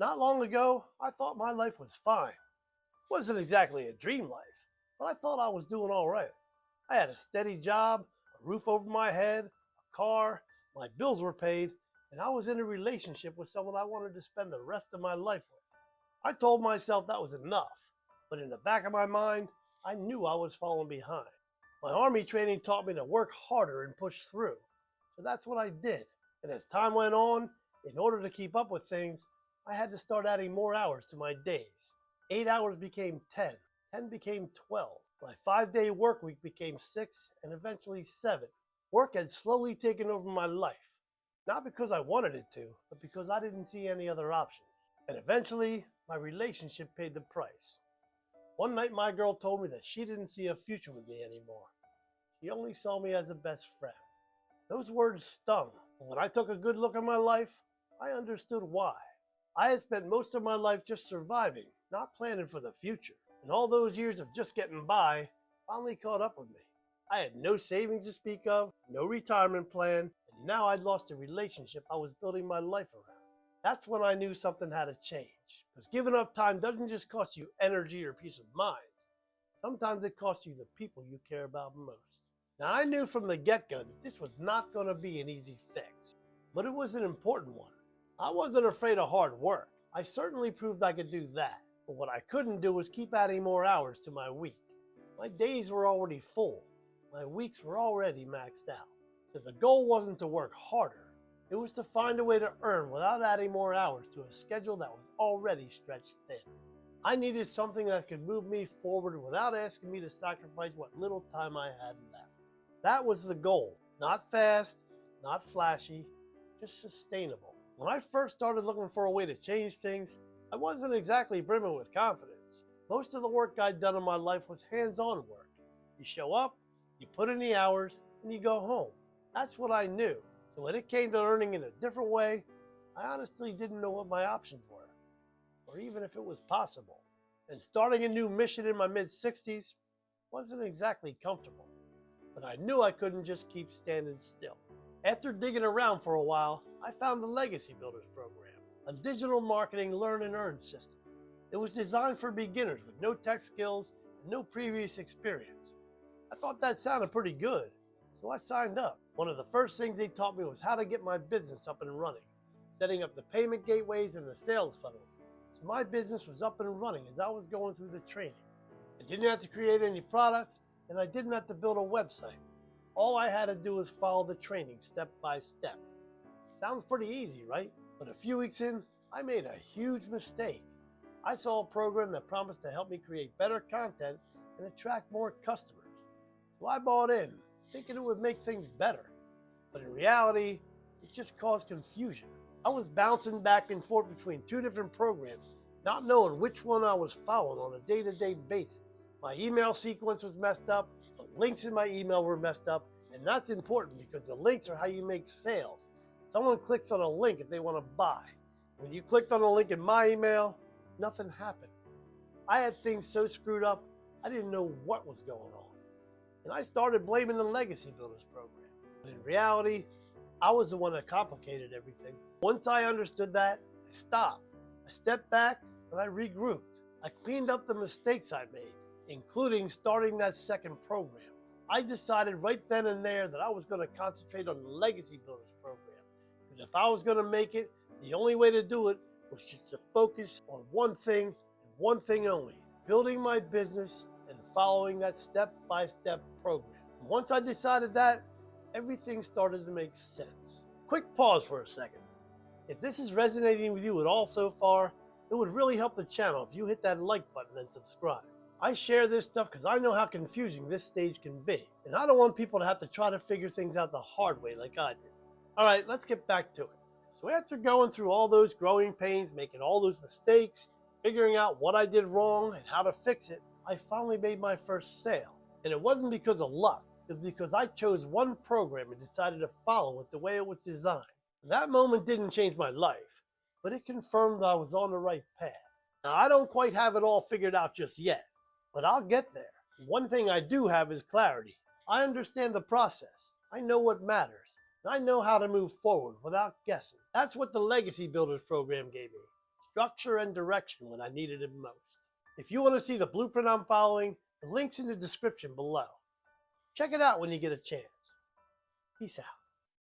Not long ago, I thought my life was fine. Wasn't exactly a dream life, but I thought I was doing all right. I had a steady job, a roof over my head, a car, my bills were paid, and I was in a relationship with someone I wanted to spend the rest of my life with. I told myself that was enough, but in the back of my mind, I knew I was falling behind. My army training taught me to work harder and push through, so that's what I did. And as time went on, in order to keep up with things, I had to start adding more hours to my days. 8 hours became 10, 10 became 12. My 5 day work week became 6 and eventually 7. Work had slowly taken over my life, not because I wanted it to, but because I didn't see any other options. And eventually, my relationship paid the price. One night, my girl told me that she didn't see a future with me anymore. She only saw me as a best friend. Those words stung, but when I took a good look at my life, I understood why. I had spent most of my life just surviving, not planning for the future. And all those years of just getting by finally caught up with me. I had no savings to speak of, no retirement plan, and now I'd lost a relationship I was building my life around. That's when I knew something had to change. Because giving up time doesn't just cost you energy or peace of mind. Sometimes it costs you the people you care about most. Now, I knew from the get-go that this was not going to be an easy fix, but it was an important one. I wasn't afraid of hard work. I certainly proved I could do that, but what I couldn't do was keep adding more hours to my week. My days were already full. My weeks were already maxed out. So the goal wasn't to work harder. It was to find a way to earn without adding more hours to a schedule that was already stretched thin. I needed something that could move me forward without asking me to sacrifice what little time I had left. That was the goal. Not fast, not flashy, just sustainable. When I first started looking for a way to change things, I wasn't exactly brimming with confidence. Most of the work I'd done in my life was hands-on work. You show up, you put in the hours, and you go home. That's what I knew. So when it came to earning in a different way, I honestly didn't know what my options were, or even if it was possible. And starting a new mission in my mid-60s wasn't exactly comfortable, but I knew I couldn't just keep standing still. After digging around for a while, I found the Legacy Builders program, a digital marketing learn and earn system. It was designed for beginners with no tech skills and no previous experience. I thought that sounded pretty good, so I signed up. One of the first things they taught me was how to get my business up and running, setting up the payment gateways and the sales funnels. So my business was up and running as I was going through the training. I didn't have to create any products, and I didn't have to build a website. All I had to do was follow the training step by step. Sounds pretty easy, right? But a few weeks in, I made a huge mistake. I saw a program that promised to help me create better content and attract more customers. So I bought in, thinking it would make things better. But in reality, it just caused confusion. I was bouncing back and forth between two different programs, not knowing which one I was following on a day-to-day basis. My email sequence was messed up, the links in my email were messed up, and that's important because the links are how you make sales. Someone clicks on a link if they want to buy. When you clicked on a link in my email, nothing happened. I had things so screwed up, I didn't know what was going on. And I started blaming the Legacy Builders program. But in reality, I was the one that complicated everything. Once I understood that, I stopped. I stepped back and I regrouped. I cleaned up the mistakes I made, including starting that second program. I decided right then and there that I was going to concentrate on the Legacy Builders program. Because if I was going to make it, the only way to do it was just to focus on one thing and one thing only: building my business and following that step-by-step program. And once I decided that, everything started to make sense. Quick pause for a second. If this is resonating with you at all so far, it would really help the channel if you hit that like button and subscribe. I share this stuff because I know how confusing this stage can be, and I don't want people to have to try to figure things out the hard way like I did. All right, let's get back to it. So after going through all those growing pains, making all those mistakes, figuring out what I did wrong and how to fix it, I finally made my first sale. And it wasn't because of luck. It was because I chose one program and decided to follow it the way it was designed. That moment didn't change my life, but it confirmed that I was on the right path. Now, I don't quite have it all figured out just yet, but I'll get there. One thing I do have is clarity. I understand the process. I know what matters. And I know how to move forward without guessing. That's what the Legacy Builders program gave me. structure and direction when I needed it most. If you want to see the blueprint I'm following, the link's in the description below. Check it out when you get a chance. Peace out.